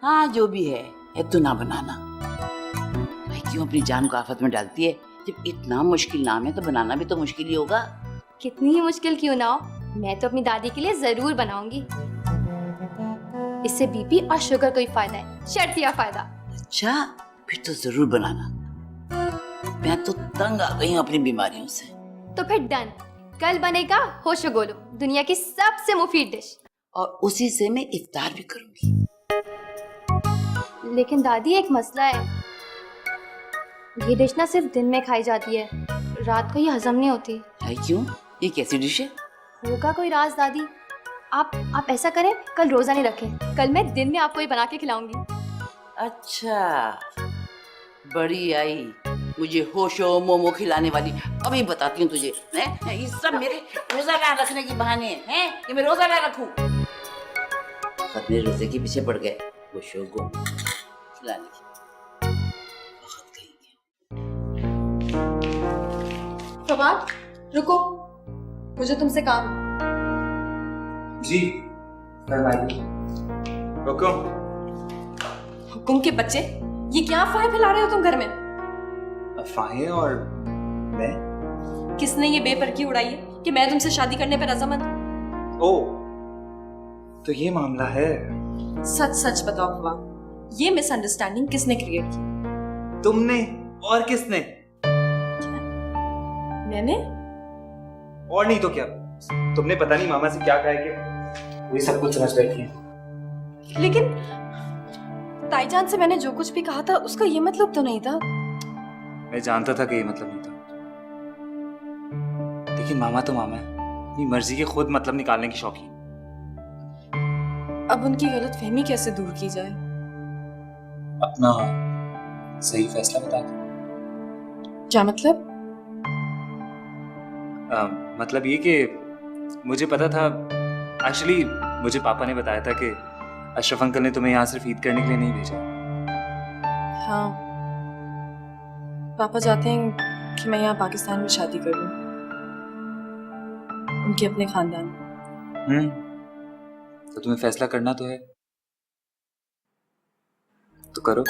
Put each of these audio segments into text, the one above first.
हाँ जो भी है तू ना बनाना। भाई क्यों अपनी जान को आफत में डालती है? जब इतना मुश्किल नाम है तो बनाना भी तो मुश्किल ही होगा। कितनी ही मुश्किल क्यों ना हो, मैं तो अपनी दादी के लिए जरूर बनाऊंगी। इससे बीपी और शुगर को ही फायदा है, शर्तिया फायदा। अच्छा फिर तो जरूर बनाना। मैं तो तंग आ गई हूँ अपनी बीमारियों से। तो फिर डन, कल बनेगा होशो गोलो, दुनिया की सबसे मुफीद डिश। और उसी से मैं इफ्तार भी करूंगी। लेकिन दादी एक मसला है, ये डिश ना सिर्फ दिन में खाई जाती है, रात को ये हजम नहीं होती। भाई क्यों, ये कैसी डिश है? होगा कोई राज दादी। आप ऐसा करें, कल रोजा नहीं रखें, कल मैं दिन में आपको ये बना के खिलाऊंगी। अच्छा बड़ी आई मुझे होशो मोमो खिलाने वाली। अभी बताती हूँ तुझे। ये सब मेरे रोजा ला रखने की बहाने हैं कि मैं रोजा ला रखूं। अपने रोजे के पीछे पड़ गए होशो को खिलाने की। फवाद रुको, मुझे तुमसे काम। जी फरमाइए। हुकुम। हुकुम के बच्चे, ये क्या अफवाहें फैला रहे हो तुम घर में? अफवाहें? और मैं? किसने ये बेपरखी उड़ाई है कि मैं तुमसे शादी करने पर रजामंद हूं? ओ तो ये मामला है। सच सच बताओ फवाद, ये मिसअंडरस्टैंडिंग किसने क्रिएट की? तुमने। और किसने? मैंने? और नहीं तो क्या, तुमने पता नहीं मामा से क्या कहा है कि ये सब कुछ समझ बैठी है। लेकिन ताईजान से मैंने जो कुछ भी कहा था उसका ये मतलब तो नहीं था। मैं जानता था कि ये मतलब नहीं था, लेकिन मामा तो मामा है, अपनी मर्जी के खुद मतलब निकालने की शौकीन। अब उनकी गलतफहमी कैसे दूर की जाए? अपना सही फैसला बता दो। क्या मतलब? मतलब ये कि मुझे पता था, एक्चुअली मुझे पापा ने बताया था कि अशरफ अंकल ने तुम्हें यहाँ सिर्फ ईद करने के लिए नहीं भेजा। हाँ, पापा चाहते हैं कि मैं यहाँ पाकिस्तान में शादी कर लूं, उनके अपने खानदान में। तो तुम्हें फैसला करना तो है, तो करो।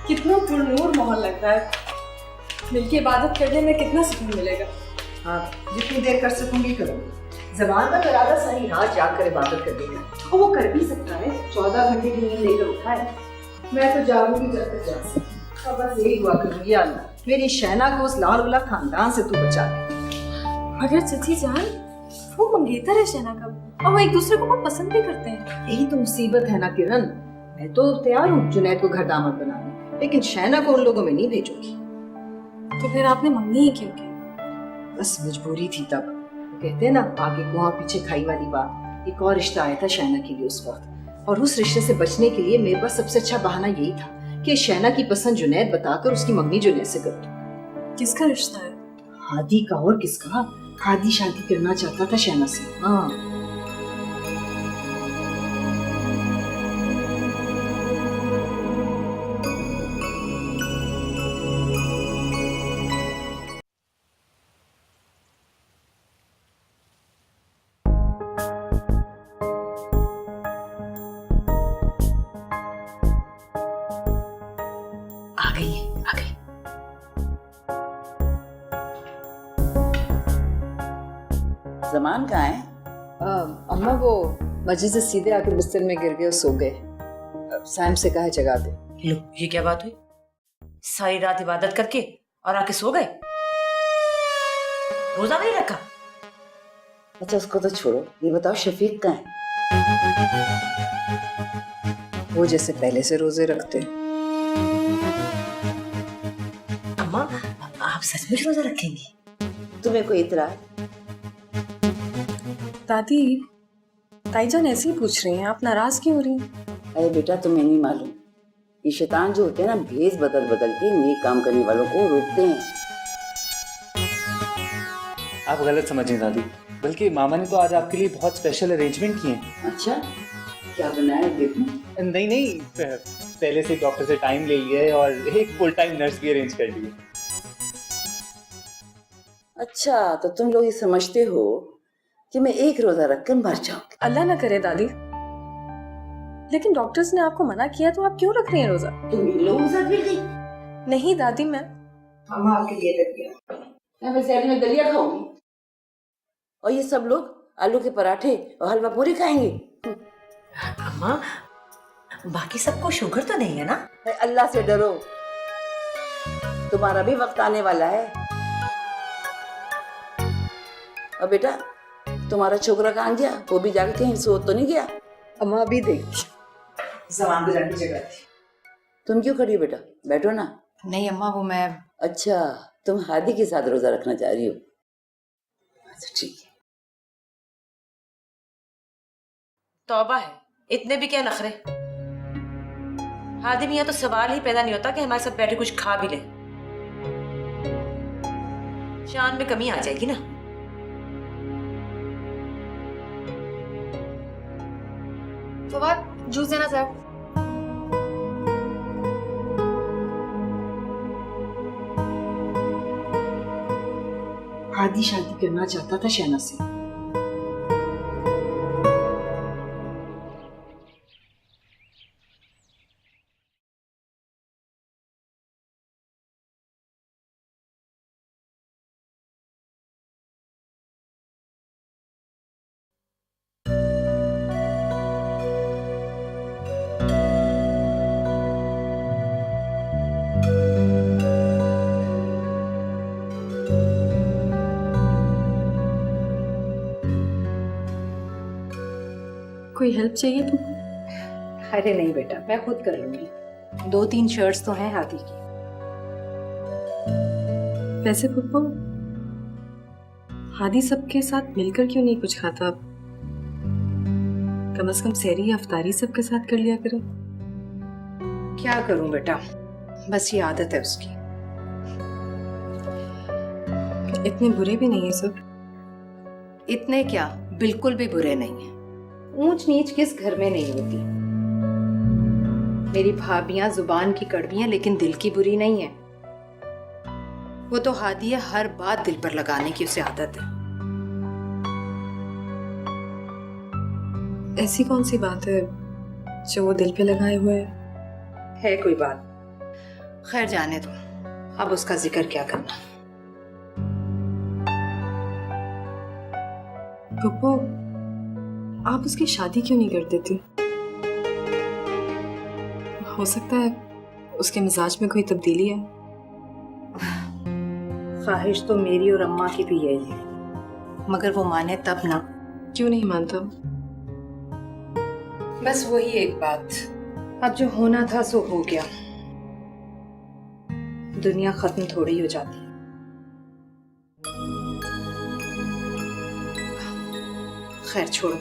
कितना पुरनूर माहौल लगता है, मिलके इबादत करने में कितना सुकून मिलेगा। हाँ, जितनी देर कर सकूंगी करूंगी। जबान का इरादा सारी रात जाग कर इबादत करने का, तो वो कर भी सकता है। 14 घंटे की नींद लेकर उठा है। मैं तो जागूंगी जब तक जा सकूं। और बस यही दुआ करूंगी, या अल्लाह मेरी शैना को उस लाल उला खानदान से तू बचा दे। मगर चची जान, वो मंगेतर है शहना का, और वो एक दूसरे को बहुत पसंद भी करते हैं। यही तो मुसीबत है ना किरण। मैं तो तैयार हूँ जुनैद को घर दामाद बनाने, लेकिन शैना को उन लोगों में नहीं भेजूंगी। तो फिर आपने मंगनी ही क्यों की? बस मजबूरी थी तब। वो कहते हैं ना, आगे कुआं पीछे खाई वाली बात। एक और रिश्ता आया था शैना के लिए उस वक्त, और उस रिश्ते से बचने के लिए मेरे पास सबसे अच्छा बहाना यही था कि शैना की पसंद जुनैद बताकर उसकी मंगनी जुनैद से कर दूं। किसका रिश्ता है? हादी का। और किसका? हादी शादी करना चाहता था शैना से। हाँ, आ गई है, आ गई। जमान कहाँ है? अम्मा वो मस्जिद से सीधे आकर बिस्तर में गिर गए और सो गए। सैम से कहा जगा दे। लो, ये क्या बात हुई? सारी रात इबादत करके और आके सो गए? रोजा नहीं रखा? अच्छा उसको तो छोड़ो, ये बताओ शफीक कहाँ है? वो जैसे पहले से रोजे रखते। अम्मा, आप सचमुच रोजा रखेंगी? तुम्हें कोई इतराज? दादी, ताईजान ऐसे ही पूछ रही हैं, आप नाराज क्यों हो रही हैं? अरे बेटा तुम्हें नहीं मालूम, ये शैतान जो होते हैं ना, भेस बदल बदल के नेक काम करने वालों को रोकते हैं। आप गलत समझ रही दादी, बल्कि मामा ने तो आज आपके लिए बहुत स्पेशल अरेंजमेंट किए हैं। अच्छा, क्या बनाया देखूं? नहीं नहीं, पहले से डॉक्टर से टाइम ले लिया है और एक फुल टाइम नर्स भी अरेंज कर ली है। अच्छा, तो तुम लोग ये समझते हो कि मैं एक रोजा रखकर मर जाऊंगी? अल्लाह ना करे दादी, लेकिन डॉक्टर्स ने आपको मना किया तो आप क्यों रख रही हैं रोजा? तुम इन लोगों के साथ मिल गई? नहीं दादी, मैं हम आपके लिए रख दिया। मैं वैसे में दलिया खाऊंगी और ये सब लोग आलू के पराठे और हलवा पूरी खाएंगे। अम्मा, बाकी सबको शुगर तो नहीं है ना? भाई अल्लाह से डरो, तुम्हारा भी वक्त आने वाला है। और बेटा, तुम्हारा छोकरा कहाँ गया? वो भी जाके कहीं सो तो नहीं गया? अम्मा अभी देखती जबान पे जाने की जगह थी। तुम क्यों खड़ी हो बेटा? बैठो ना। नहीं अम्मा, वो मैं अच्छा, तुम हादी के साथ रोजा रखना चाह रही हो? अच्छा ठीक है। तौबा है, इतने भी क्या नखरे। हादी मियाँ तो सवाल ही पैदा नहीं होता कि हमारे साथ बैठे कुछ खा भी ले। शान में कमी आ जाएगी ना। फवाद, जूस देना सर। आधी शादी करना चाहता था शहनाज से। कोई हेल्प चाहिए तुम? अरे नहीं बेटा, मैं खुद कर लूंगी। 2-3 शर्ट्स तो हैं हाथी की। वैसे पप्पू, हादी सबके साथ मिलकर क्यों नहीं कुछ खाता? कम से कम सहरी अफ्तारी सबके साथ कर लिया करो। क्या करूं बेटा, बस ये आदत है उसकी। इतने बुरे भी नहीं है सब। इतने क्या, बिल्कुल भी बुरे नहीं है। ऊंच नीच किस घर में नहीं होती। मेरी भाभियां जुबान की कड़वी हैं लेकिन दिल की बुरी नहीं है। वो तो हादी है, हर बात दिल पर लगाने की उसे आदत है। ऐसी कौन सी बात है जो वो दिल पे लगाए हुए है कोई बात? खैर जाने दो, अब उसका जिक्र क्या करना। पप्पू, आप उसकी शादी क्यों नहीं कर देती? हो सकता है उसके मिजाज में कोई तब्दीली है। ख्वाहिश तो मेरी और अम्मा की भी यही है, मगर वो माने तब ना। क्यों नहीं मानता? बस वही एक बात, अब जो होना था सो हो गया। दुनिया खत्म थोड़ी हो जाती है। खैर छोड़ो,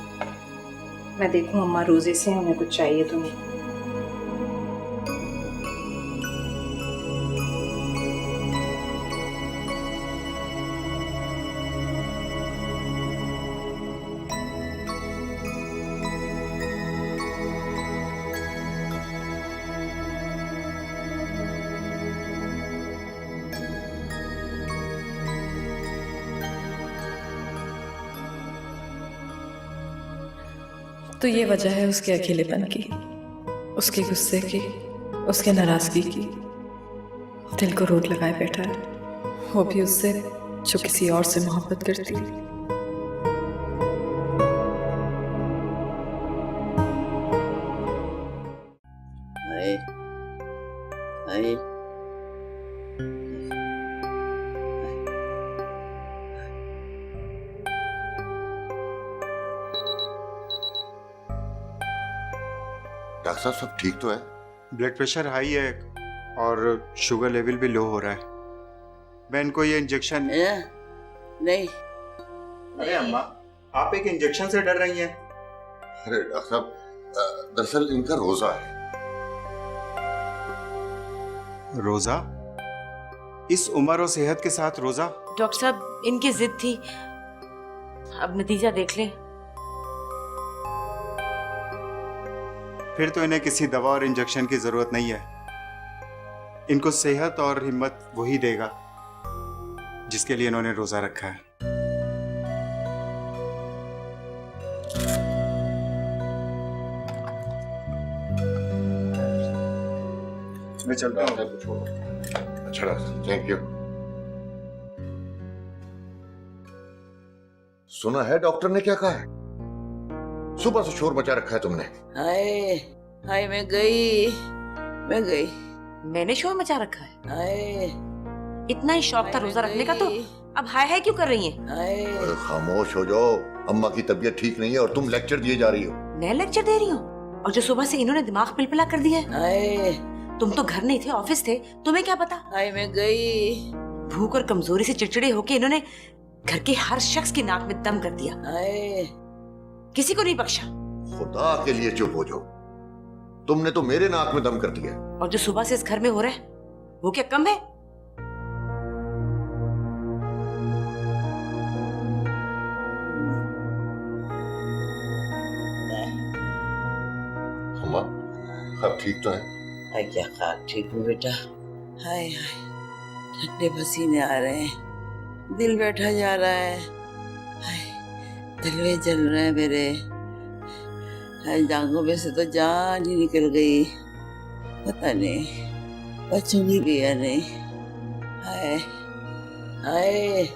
मैं देखूं अम्मा रोजे से हैं, उन्हें कुछ चाहिए तो नहीं। तो ये वजह है उसके अकेलेपन की, उसके गुस्से की, उसके नाराजगी की। दिल को रोक लगाए बैठा है, वो भी उससे जो किसी और से मोहब्बत करती है। हाय हाय, डॉक्टर साहब सब ठीक तो है? ब्लड प्रेशर हाई है और शुगर लेवल भी लो हो रहा है। मैं इनको ये इंजेक्शन। नहीं। अरे अम्मा, आप एक इंजेक्शन से डर रही हैं? अरे डॉक्टर साहब, दरअसल इनका रोजा है। रोजा? इस उम्र और सेहत के साथ रोजा? डॉक्टर साहब, इनकी जिद थी, अब नतीजा देख ले। फिर तो इन्हें किसी दवा और इंजेक्शन की जरूरत नहीं है। इनको सेहत और हिम्मत वही देगा जिसके लिए इन्होंने रोजा रखा है। मैं चलता हूँ। डॉक्टर को छोड़ो। अच्छा डॉक्टर, थैंक यू। सुना है डॉक्टर ने क्या कहा है? सुबह से शोर मचा रखा है तुमने। हाय हाय, मैं गई। मैंने शोर मचा रखा है? हाय, इतना ही शौक था रोजा रखने का तो अब हाय हाय क्यों कर रही हैं? हाय। अरे खामोश हो जाओ, अम्मा की तबीयत ठीक नहीं है और तुम लेक्चर दिए जा रही हो। मैं लेक्चर दे रही हूँ? और जो सुबह से इन्होंने दिमाग पिलपिला कर दिया है। हाय तुम तो घर नहीं थे, ऑफिस थे, तुम्हें क्या पता? हाय, मैं गई। भूख और कमजोरी से चिड़चिड़े होके इन्होंने घर के हर शख्स की नाक में दम कर दिया। हाय, किसी को नहीं बख्शा। खुदा के लिए चुप हो जाओ, तुमने तो मेरे नाक में दम कर दिया। और जो सुबह से इस घर में हो रहा है वो क्या कम है? अम्मा अब ठीक तो है? हाय, क्या ख्याल, ठीक हूँ बेटा। हाय हाय, ठंडे पसीने आ रहे हैं, दिल बैठा जा रहा है। हाय, तलवे जल रहे हैं मेरे। हाय, जांघों में से तो जान ही निकल गई, पता नहीं बचूंगी भी या नहीं। हाय हाय।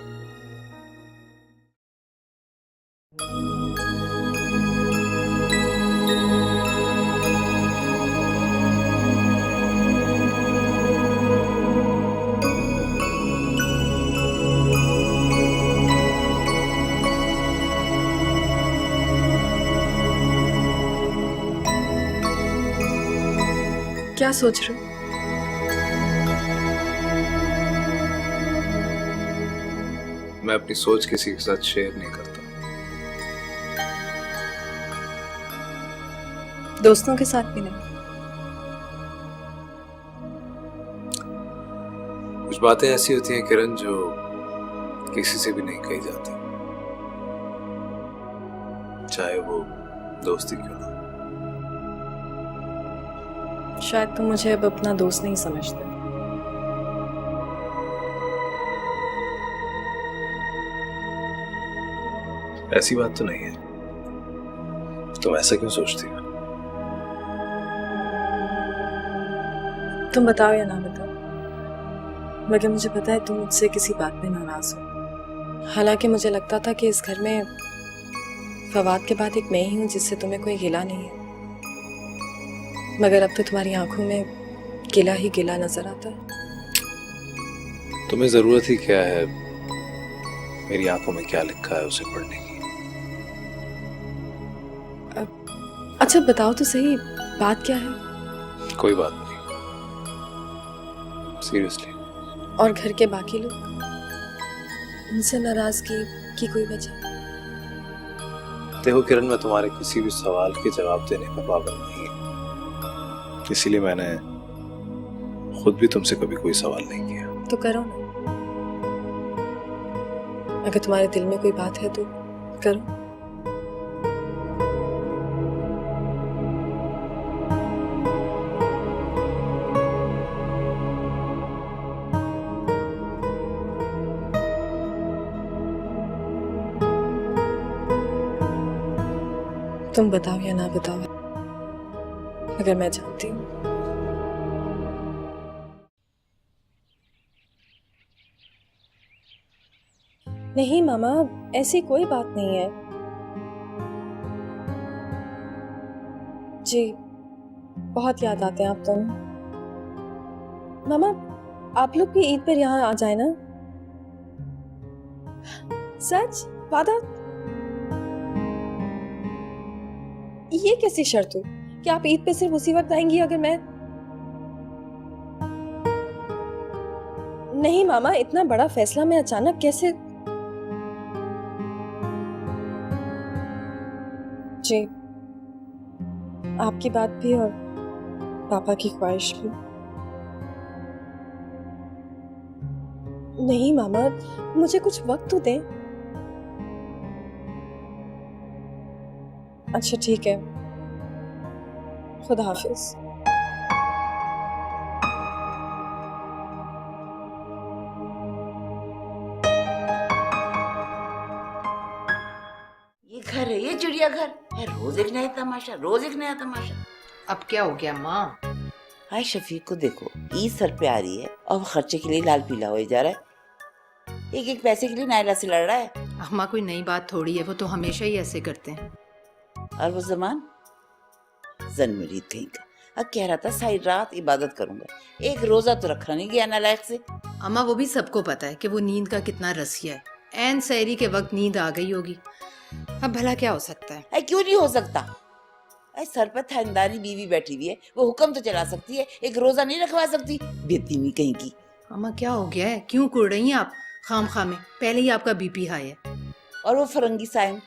क्या सोच रहे हो? मैं अपनी सोच किसी के साथ शेयर नहीं करता। दोस्तों के साथ भी नहीं? कुछ बातें ऐसी होती हैं किरण जो किसी से भी नहीं कही जाती, चाहे वो दोस्ती क्यों ना। शायद तुम मुझे अब अपना दोस्त नहीं समझते। ऐसी बात तो नहीं है, तुम ऐसा क्यों सोचती हो? तुम बताओ या ना बताओ, मगर मुझे पता है तुम मुझसे किसी बात में नाराज हो। हालांकि मुझे लगता था कि इस घर में फवाद के बाद एक मैं ही हूँ जिससे तुम्हें कोई गिला नहीं है, मगर अब तो तुम्हारी आंखों में गिला ही गिला नजर आता है। तुम्हें जरूरत ही क्या है मेरी आंखों में क्या लिखा है उसे पढ़ने की? अच्छा बताओ तो सही, बात क्या है? कोई बात नहीं, सीरियसली। और घर के बाकी लोग, उनसे नाराजगी की कोई वजह? देखो किरण, मैं तुम्हारे किसी भी सवाल के जवाब देने का पाबंद नहीं है, इसीलिए मैंने खुद भी तुमसे कभी कोई सवाल नहीं किया। तो करो ना, अगर तुम्हारे दिल में कोई बात है तो करो। तुम बताओ या ना बताओ, अगर मैं जानती हूँ। नहीं मामा, ऐसी कोई बात नहीं है। जी बहुत याद आते हैं आप दोनों। मामा आप लोग भी ईद पर यहाँ आ जाए ना। सच? वादा? ये कैसी शर्त हुई कि आप ईद पे सिर्फ उसी वक्त आएंगी अगर मैं? नहीं मामा, इतना बड़ा फैसला मैं अचानक कैसे? जी आपकी बात भी और पापा की ख्वाहिश भी। नहीं मामा, मुझे कुछ वक्त तो दें। अच्छा ठीक है, खुदा हाफिज। ये घर है, ये चिड़ियाघर है, रोज एक नया तमाशा, रोज एक नया तमाशा। अब क्या हो गया माँ? हाय शफीक को देखो, ईद सर पे आ रही है और वो खर्चे के लिए लाल पीला हो जा रहा है, एक एक पैसे के लिए नायला से लड़ रहा है। अम्मा कोई नई बात थोड़ी है, वो तो हमेशा ही ऐसे करते हैं। और वो जमान जनमरीद कहीं का, अब कह रहा था सारी रात इबादत करूंगा, एक रोजा तो रखा नहीं गया नालायक से। अम्मा वो भी सबको पता है कि वो नींद का कितना रसिया है। ऐन सहरी के वक्त नींद आ गई होगी, अब भला क्या हो सकता है? अरे क्यों नहीं हो सकता? अरे सर पर खानदानी बीवी बैठी हुई है, वो हुक्म तो चला सकती है, एक रोजा नहीं रखवा सकती? बेदीनी कहीं की। अम्मा क्या हो गया है, क्यों कुड़ रही हैं आप खाम खामे? पहले ही आपका बीपी हाई है। और वो फरंगी साइम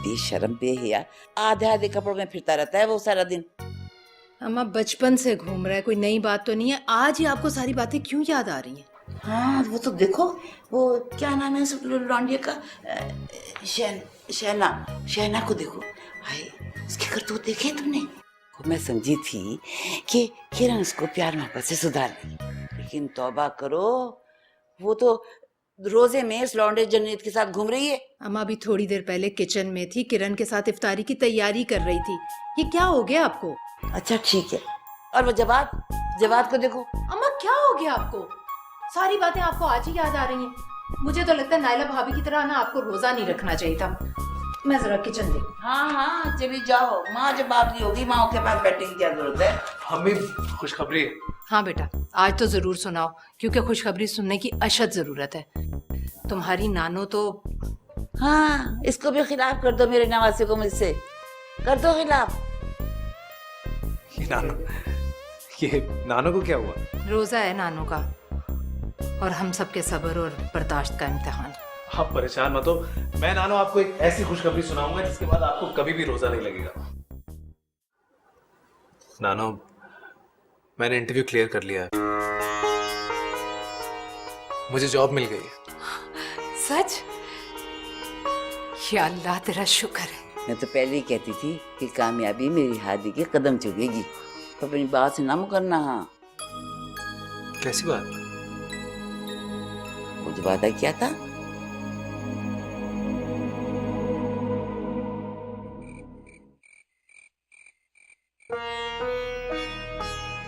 बेशरम बेहया, आधे आधे कपड़ों में फिरता रहता है वो सारा दिन। अम्मा बचपन से घूम रहा है, कोई नई बात तो नहीं है। आज ही आपको सारी बातें क्यों याद आ रही हैं? हाँ वो तो देखो, वो क्या नाम है उस लौंडिया का, शहना को देखो, हाय उसकी करतूत देखे तुमने? मैं समझी थी कि किरण उसको प्यार मोहब्बत से सुधार देगी, लेकिन तौबा करो, वो तो रोजे में इस लौंडे जन्नत के साथ घूम रही है। अम्मा अभी थोड़ी देर पहले किचन में थी, किरण के साथ इफ्तारी की तैयारी कर रही थी। ये क्या हो गया आपको? अच्छा ठीक है, और वो जवाद को देखो। अम्मा क्या हो गया आपको? सारी बातें आपको आज ही याद आ रही हैं। मुझे तो लगता है नायला भाभी की तरह ना आपको रोजा नहीं रखना चाहिए था। मैं जरा किचन देखूं। हाँ चली जाओ, माँ जब बाप होगी, माँ के पास बैठने की क्या जरूरत है? हमें खुशखबरी। हाँ बेटा, आज तो जरूर सुनाओ, क्योंकि खुशखबरी सुनने की अशद जरूरत है। तुम्हारी नानो तो... हाँ इसको भी खिलाफ कर दो, मेरे नवासे को मुझसे कर दो खिलाफ। ये नानो को क्या हुआ? रोजा है नानो का, और हम सबके सब्र और बर्दाश्त का इम्तिहान। आप परेशान मत हो, मैं नानो आपको एक ऐसी खुशखबरी सुनाऊंगा जिसके बाद आपको कभी भी रोजा नहीं लगेगा। नानो, मैंने इंटरव्यू क्लियर कर लिया है, मुझे जॉब मिल गई। सच? या अल्लाह तेरा शुक्र है। मैं तो पहले ही कहती थी कि कामयाबी मेरी हादी के कदम चुभेगी, तो अपनी बात से ना मुकरना। हाँ कैसी बात? वो जो वादा किया था,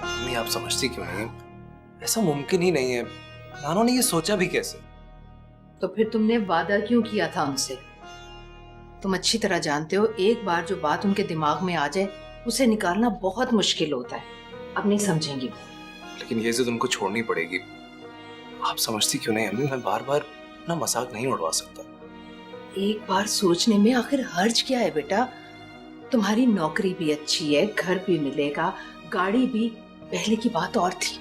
मम्मी आप समझती क्यों नहीं? ऐसा मुमकिन ही नहीं है। नानो ने ये सोचा भी कैसे? तो फिर तुमने वादा क्यों किया था उनसे? तुम अच्छी तरह जानते हो, एक बार जो बात उनके दिमाग में आ जाए उसे निकालना बहुत मुश्किल होता है। अब नहीं समझेंगी। लेकिन ये जिद उनको छोड़नी पड़ेगी। आप समझती क्यों नहीं अम्मी? मैं बार बार अपना मजाक नहीं उड़वा सकता। एक बार सोचने में आखिर हर्ज क्या है बेटा? तुम्हारी नौकरी भी अच्छी है, घर भी मिलेगा, गाड़ी भी। पहले की बात और थी।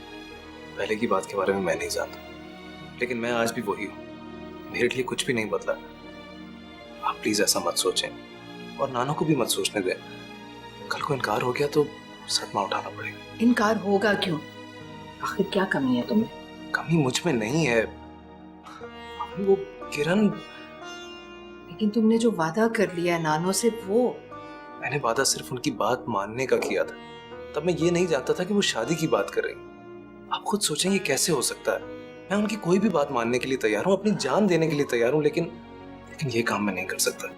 पहले की बात के बारे में मैं नहीं जानता, लेकिन मैं आज भी वही हूँ। मेरे लिए कुछ भी नहीं बदला। आप प्लीज ऐसा मत सोचें, और नानो को भी मत सोचने दें। कल को इनकार हो गया तो सदमा उठाना पड़ेगा। इनकार होगा क्यों? आखिर क्या कमी है तुम्हें? कमी मुझ में नहीं है, वो किरण। लेकिन तुमने जो वादा कर लिया है नानो से, वो... मैंने वादा सिर्फ उनकी बात मानने का किया था। तब मैं ये नहीं जानता था कि वो शादी की बात कर रही। आप खुद सोचें ये कैसे हो सकता है? मैं उनकी कोई भी बात मानने के लिए तैयार हूँ, अपनी जान देने के लिए तैयार हूँ, लेकिन ये काम मैं नहीं कर सकता।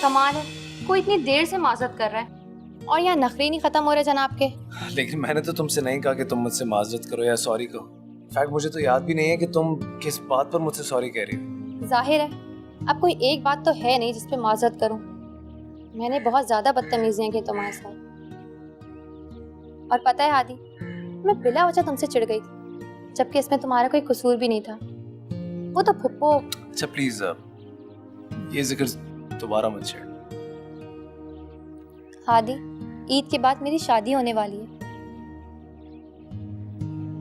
कमाल है, कोई इतनी देर से माजरत कर रहा है और यहाँ नखरे नहीं खत्म हो रहे जनाब के। लेकिन मैंने तो तुमसे नहीं कहा कि तुम मुझसे माजरत करो या सॉरी कहो। इनफैक्ट मुझे तो याद भी नहीं है कि तुम किस बात पर मुझसे सॉरी कह रही हो। जाहिर है अब कोई एक बात तो है नहीं जिस पे माजरत करूं। मैंने बहुत ज्यादा बदतमीजियां की तुम्हारे साथ, और पता है आदि, मैं बिला वजह तुमसे चिढ़ गई थी, जबकि इसमें तुम्हारा कोई कसूर भी नहीं था। वो तो फुप्पो। अच्छा प्लीज ये जिक्र दोबारा मत छेड़। हादी, ईद के बाद मेरी शादी होने वाली है।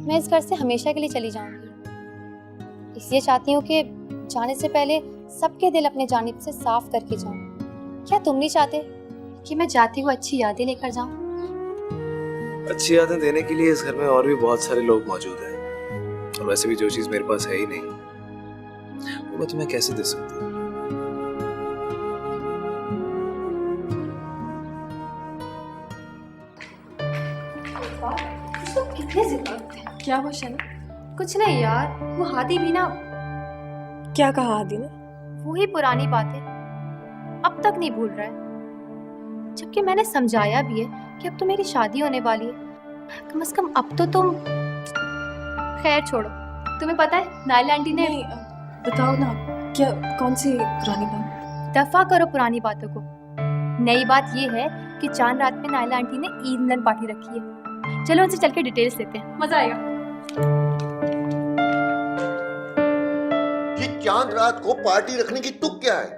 मैं इस घर से हमेशा के लिए चली जाऊंगी। इसलिए चाहती हूँ कि जाने से पहले सबके दिल अपने जानिब से साफ करके जाऊं। क्या तुम नहीं चाहते कि मैं जाती हुई अच्छी यादें लेकर जाऊं? अच्छी यादें देने के लिए इस घर में और भी बहुत सारे लोग मौजूद हैं, और वैसे भी जो चीज मेरे पास है ही नहीं वो मैं तुम्हें कैसे दे सकता हूँ। तो कितने जिद करते हैं। क्या हुआ शना? कुछ नहीं यार, वो हादी भी ना क्या कहा हादी ने? वही पुरानी बातें अब तक नहीं भूल रहा है। जबकि मैंने समझाया भी है कि अब तो मेरी शादी होने वाली है। कम से कम अब तो तुम। खैर छोड़ो, तुम्हें पता है नाइला आंटी ने। नहीं, बताओ ना, क्या कौन सी पुरानी बात? दफा करो पुरानी बातों को। नई बात ये है कि चांद रात में नाइला आंटी ने ईद मिलन पार्टी रखी है। चलो उनसे चल के डिटेल्स लेते हैं, मजा आएगा। ये चांद रात को पार्टी रखने की तुक क्या है?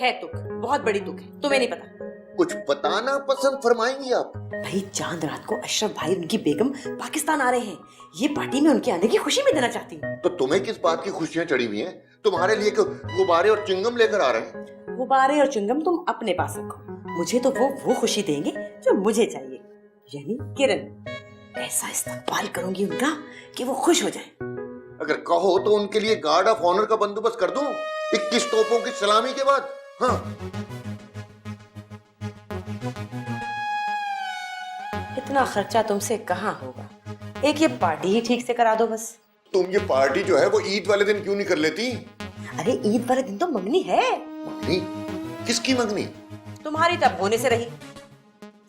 है तुक, बहुत बड़ी तुक है, तुम्हें नहीं पता। कुछ बताना पसंद फरमाएंगी आप? भाई चांद रात को अशरफ भाई उनकी बेगम पाकिस्तान आ रहे हैं। ये पार्टी में उनके आने की खुशी में देना चाहती हूँ। तो तुम्हें किस बात की खुशियां चढ़ी हुई हैं? तुम्हारे लिए गुब्बारे और चिंगम लेकर आ रहे हैं। गुब्बारे और चिंगम तुम अपने पास रखो, मुझे तो वो खुशी देंगे जो मुझे चाहिए, यानी किरण। ऐसा इस्तेमाल करूंगी उनका कि वो खुश हो जाए। अगर कहो तो उनके लिए गार्ड ऑफ ऑनर का बंदोबस्त कर दूं 21 तोपों की सलामी के बाद। हाँ, इतना खर्चा तुमसे कहाँ होगा, एक ये पार्टी ही ठीक से करा दो बस। तुम ये पार्टी जो है वो ईद वाले दिन क्यों नहीं कर लेती? अरे ईद वाले दिन तो मंगनी है। मंगनी? किसकी मंगनी? तुम्हारी तब होने से रही,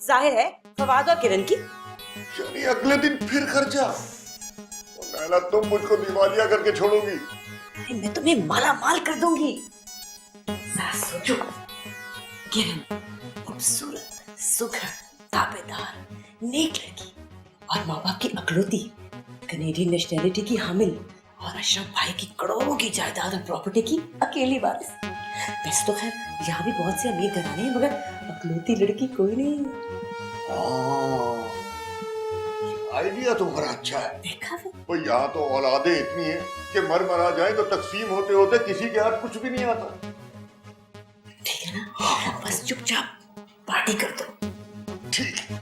जाहिर है फवाद और किरण की। यानी अगले दिन फिर खर्चा? नाला, तुम मुझको दिवालिया करके छोड़ोगी? अरे मैं तुम्हें माला माल कर दूंगी। जरा सोचो, किरण खूबसूरत, सुघड़, ताबेदार, नेक लड़की और माँ बाप की अकलौती, कनेडियन नेशनैलिटी की हामिल, और अशरफ भाई की करोड़ों की जायदाद और प्रॉपर्टी की अकेली वारिस। वैसे तो खैर यहाँ भी बहुत से अमीर घराने हैं, मगर अकलौती लड़की कोई नहीं। आइडिया तुम्हारा अच्छा है। देखा फिर? तो यहाँ तो औलादे इतनी है कि मर मरा जाए तो तकसीम होते होते किसी के हाथ कुछ भी नहीं आता। ठीक है ना, बस चुपचाप पार्टी कर दो। ठीक है।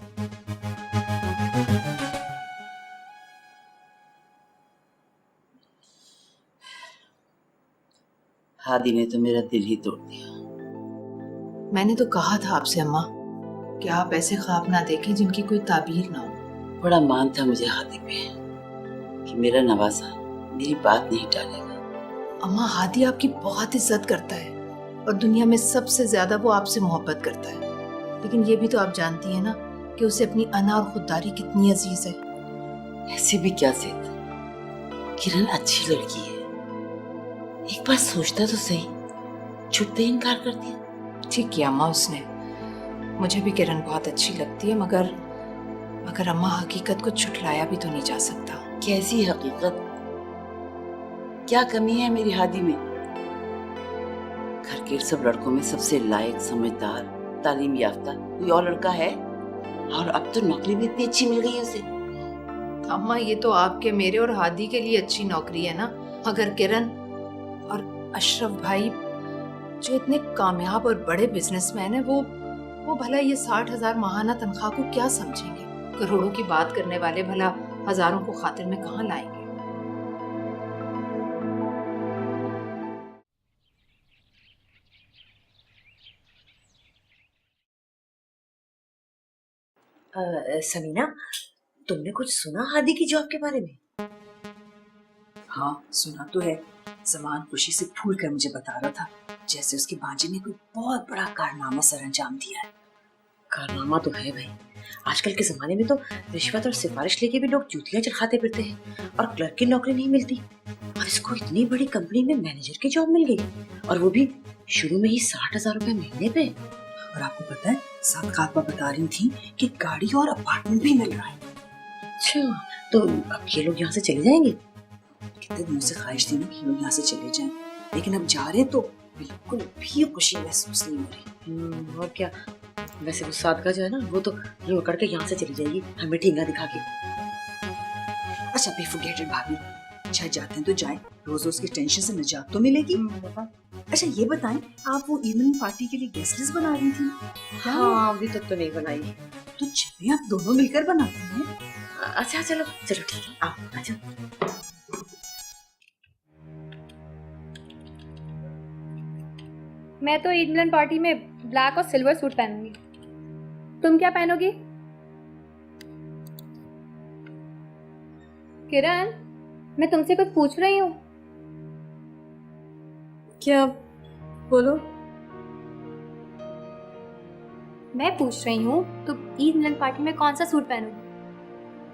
हादी ने तो मेरा दिल ही तोड़ दिया। मैंने तो कहा था आपसे अम्मा कि आप ऐसे ख्वाब ना देखें जिनकी कोई ताबीर ना हो। बड़ा मान था मुझे हादी पे कि मेरा नवासा मेरी बात नहीं टालेगा। अम्मा, हादी आपकी बहुत इज्जत करता है और दुनिया में सबसे ज्यादा वो आपसे मोहब्बत करता है। लेकिन ये भी तो आप जानती हैं ना कि उसे अपनी अना और खुददारी कितनी अजीज है। ऐसे भी क्या सेठ, किरण अच्छी लड़की है, एक बार सोचता तो सही, छुट्टे इनकार कर दिया। ठीक किया अम्मा उसने। मुझे भी किरण बहुत अच्छी लगती है, मगर अम्मा हकीकत को छुटलाया भी तो नहीं जा सकता। कैसी हकीकत? क्या कमी है मेरी हादी में? घर के सब लड़कों में सबसे लायक, समझदार, तालीम याफ्ता कोई और लड़का है? और अब तो नौकरी भी इतनी अच्छी मिल गई है उसे। अम्मा, ये तो आपके, मेरे और हादी के लिए अच्छी नौकरी है ना। अगर किरण और अशरफ भाई जो इतने कामयाब और बड़े बिजनेसमैन हैं, वो भला ये 60,000 माहाना तनख्वाह को क्या समझेंगे? करोड़ों की बात करने वाले भला हजारों को खातिर में कहाँ लाएंगे? समीना, तुमने कुछ सुना हादी की जॉब के बारे में? हाँ, सुना तो है। जमान खुशी से फूल कर मुझे बता रहा था, जैसे उसकी भांजी ने कोई बहुत बड़ा कारनामा सर अंजाम दिया है। कारनामा तो है भाई, आजकल के जमाने में तो रिश्वत और सिफारिश लेके भी लोग जूतियां चरखाते फिरते हैं और क्लर्क की नौकरी नहीं मिलती, और इसको इतनी बड़ी कंपनी में मैनेजर की जॉब मिल गई, और वो भी शुरू में ही 60,000 रुपए महीने पे। और आपको पता है, साथ खातमा बता रही थी कि गाड़ी और अपार्टमेंट भी मिल रहा है। अच्छा, तो अब ये लोग यहाँ से चले जाएंगे? कितने दिनों से ख्वाहिश थी ना कि लोग यहाँ से चले जाएं, लेकिन अब जा रहे तो बिल्कुल भी खुशी महसूस नहीं हो रही। और क्या, वैसे वो सादका जो है ना, वो तो रो करके यहाँ से चली जाएगी हमें ठेंगा दिखा के। अच्छा बी फॉरगेट इट भाभी, शायद जाते हैं तो जाए, रोज रोज की टेंशन से निजात तो मिलेगी। अच्छा ये बताएं, आप वो इवनिंग पार्टी के लिए गेस्ट लिस्ट बना रही थी? हाँ अभी तक तो नहीं बनाई। तो चलिए आप दोनों मिलकर बनाते हैं। अच्छा चलो चलो ठीक है, आओ अच्छा। मैं तो ईद मिलन पार्टी में ब्लैक और सिल्वर सूट पहनूंगी। तुम क्या पहनोगी? किरण, मैं तुमसे कुछ पूछ रही हूँ। क्या? बोलो। मैं पूछ रही हूँ तुम ईद मिलन पार्टी में कौन सा सूट पहनोगी?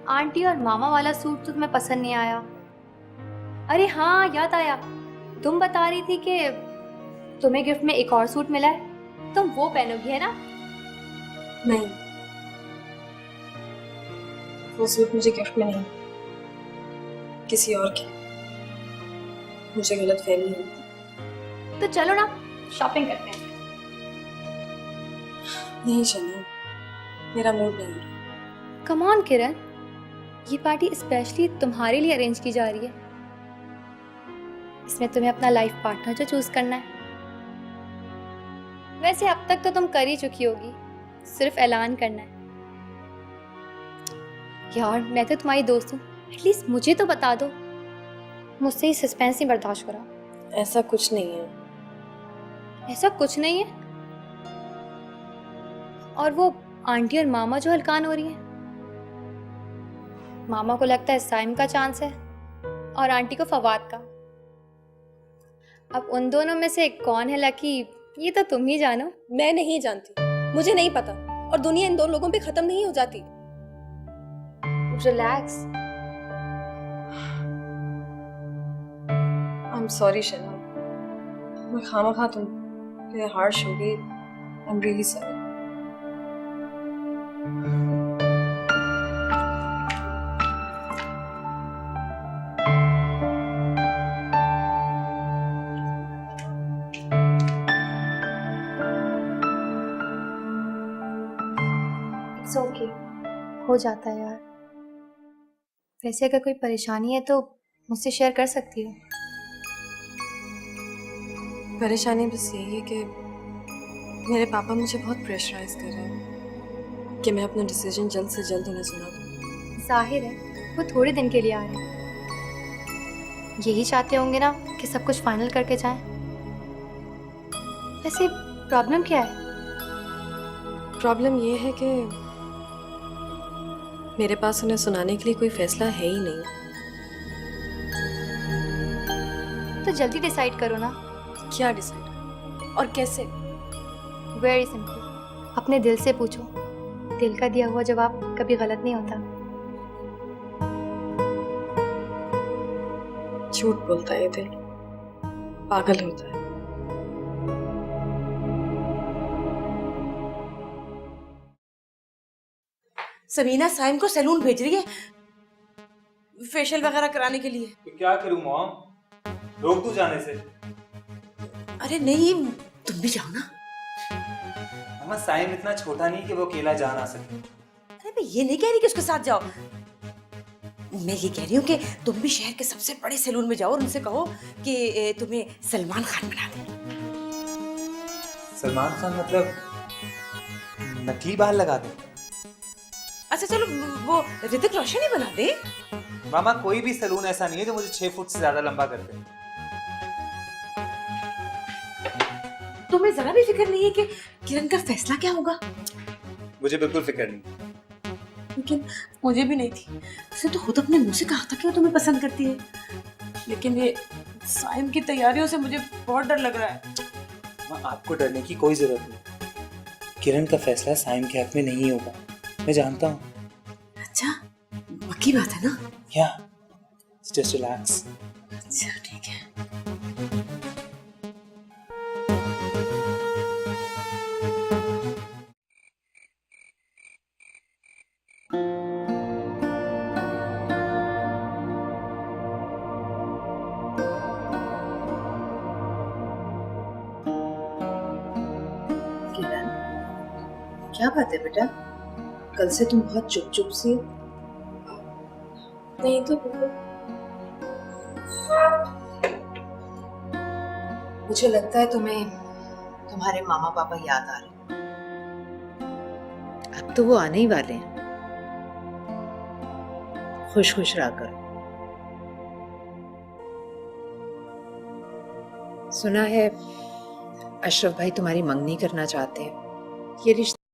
आंटी और मामा वाला सूट तो तुम्हें पसंद नहीं आया। अरे हाँ याद आया, तुम बता रही थी कि तुम्हें गिफ्ट में एक और सूट मिला है, तुम वो पहनोगी है ना? नहीं, वो सूट मुझे गिफ्ट में नहीं, किसी और के। मुझे गलत फहमी हुई। तो चलो ना शॉपिंग करते हैं। नहीं चलो, मेरा मूड नहीं है। कम ऑन किरण, ये पार्टी स्पेशली तुम्हारे लिए अरेंज की जा रही है। इसमें तुम्हें अपना लाइफ पार्टनर जो चूज करना है। वैसे अब तक तो तुम कर ही चुकी होगी, सिर्फ ऐलान करना है। यार मैं तो तुम्हारी दोस्त हूँ, एटलीस्ट मुझे तो बता दो। मुझसे ही सस्पेंस नहीं बर्दाश्त करा। ऐसा कुछ नहीं है। ऐसा कुछ नहीं है? और वो आंटी और मामा जो हलकान हो रही हैं, मामा को लगता है साइम का चांस है और आंटी को फवाद का। अब उन दोनों में से कौन है लकी, ये तो तुम ही जानो। मैं नहीं जानती, मुझे नहीं पता, और दुनिया इन दो लोगों पे खत्म नहीं हो जाती। रिलैक्स। आई एम सॉरी शना, मैं खामखा तुम पे हार्श हो गई। I am really sorry. It's okay, हो जाता है यार। वैसे अगर कोई परेशानी है तो मुझसे शेयर कर सकती हो। परेशानी बस यही है कि मेरे पापा मुझे बहुत प्रेशराइज कर रहे हैं कि मैं अपना डिसीजन जल्द से जल्द उन्हें सुना दूं। जाहिर है वो थोड़े दिन के लिए आ रहे हैं, यही चाहते होंगे ना कि सब कुछ फाइनल करके जाएं। वैसे प्रॉब्लम क्या है? प्रॉब्लम ये है कि मेरे पास उन्हें सुनाने के लिए कोई फैसला है ही नहीं। तो जल्दी डिसाइड करो ना। क्या डिसाइड और कैसे? वेरी सिंपल, अपने दिल से पूछो। दिल का दिया हुआ जवाब कभी गलत नहीं होता। झूठ बोलता है ये दिल, पागल होता है। सबीना साइम को सैलून भेज रही है फेशियल वगैरह कराने के लिए। तो क्या करूं मॉम, रोक दूं जाने से? अरे नहीं, तुम भी जाओ ना। मम्मा साइम इतना छोटा नहीं कि वो अकेला जा ना सके। अरे मैं ये नहीं कह रही कि उसके साथ जाओ, मैं ये कह रही हूँ कि तुम भी शहर के सबसे बड़े सैलून में जाओ और उनसे कहो कि तुम्हें सलमान खान बना दे। सलमान खान मतलब नकली बाल लगा दे? अच्छा चलो वो ऋतिक रोशन ही बना दे। मामा कोई भी सैलून ऐसा नहीं है जो मुझे 6 फुट से ज्यादा लंबा कर दे। तुम्हें जरा भी फिक्र नहीं है कि किरण का फैसला क्या होगा? मुझे बिल्कुल फिक्र नहीं। लेकिन मुझे भी नहीं थी। उसने तो खुद अपने मुंह से कहा था कि वो तुम्हें पसंद करती है। लेकिन ये साइम की तैयारियों से मुझे बहुत डर लग रहा है। आपको डरने की कोई जरूरत नहीं। किरण का फैसला साइम के हक में नहीं होगा, मैं जानता हूँ। अच्छा पक्की बात है ना? या जस्ट रिलैक्स। अच्छा ठीक है। क्या बात है बेटा? कल से तुम बहुत चुप चुप सी हो। नहीं तो बुआ, मुझे लगता है तुम्हें तुम्हारे मामा पापा याद आ रहे हैं। अब तो वो आने ही वाले हैं। खुश खुश रहा करो। सुना है अशरफ भाई तुम्हारी मंगनी करना चाहते हैं। ये रिश्ता